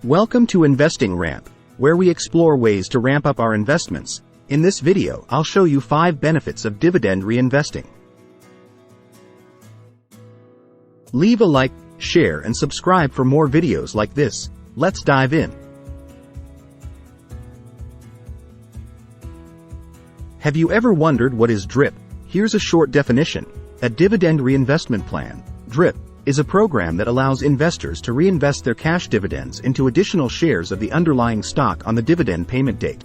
Welcome to Investing Ramp, where we explore ways to ramp up our investments. In this video, I'll show you 5 benefits of dividend reinvesting. Leave a like, share, and subscribe for more videos like this. Let's dive in. Have you ever wondered what is DRIP? Here's a short definition. A dividend reinvestment plan, DRIP, is a program that allows investors to reinvest their cash dividends into additional shares of the underlying stock on the dividend payment date.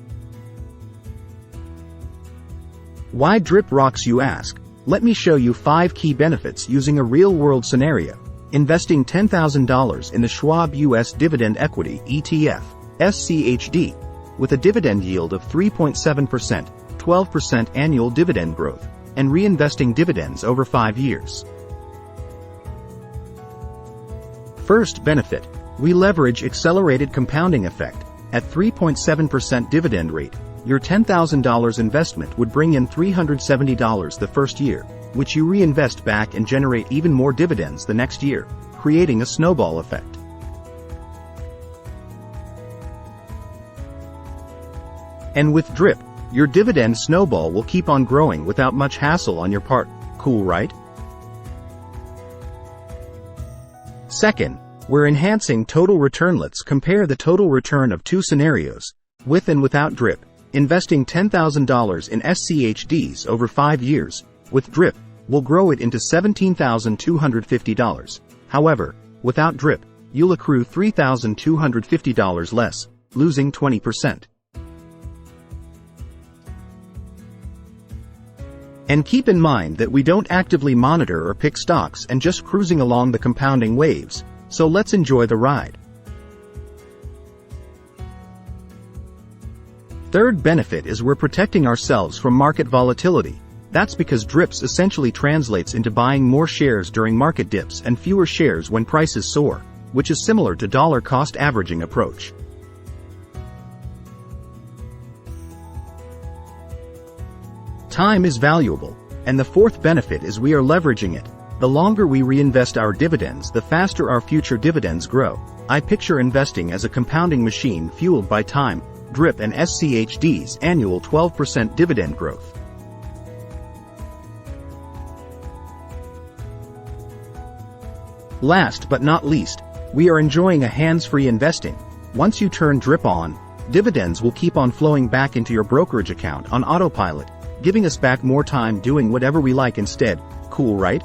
Why DRIP rocks, you ask? Let me show you 5 key benefits using a real-world scenario. Investing $10,000 in the Schwab U.S. Dividend Equity ETF, SCHD, with a dividend yield of 3.7%, 12% annual dividend growth, and reinvesting dividends over 5 years. First benefit, we leverage accelerated compounding effect. At 3.7% dividend rate, your $10,000 investment would bring in $370 the first year, which you reinvest back and generate even more dividends the next year, creating a snowball effect. And with DRIP, your dividend snowball will keep on growing without much hassle on your part. Cool, right? Second, we're enhancing total return. Let's compare the total return of 2 scenarios, with and without DRIP. Investing $10,000 in SCHDs over 5 years, with DRIP, will grow it into $17,250. However, without DRIP, you'll accrue $3,250 less, losing 20%. And keep in mind that we don't actively monitor or pick stocks and just cruising along the compounding waves, so let's enjoy the ride. Third benefit is we're protecting ourselves from market volatility. That's because DRIPs essentially translates into buying more shares during market dips and fewer shares when prices soar, which is similar to dollar cost averaging approach. Time is valuable, and the fourth benefit is we are leveraging it. The longer we reinvest our dividends, the faster our future dividends grow. I picture investing as a compounding machine fueled by time, DRIP and SCHD's annual 12% dividend growth. Last but not least, we are enjoying a hands-free investing. Once you turn DRIP on, dividends will keep on flowing back into your brokerage account on autopilot, giving us back more time doing whatever we like instead. Cool, right?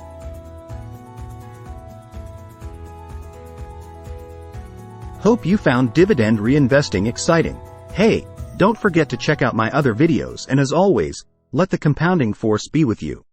Hope you found dividend reinvesting exciting. Hey, don't forget to check out my other videos, and as always, let the compounding force be with you.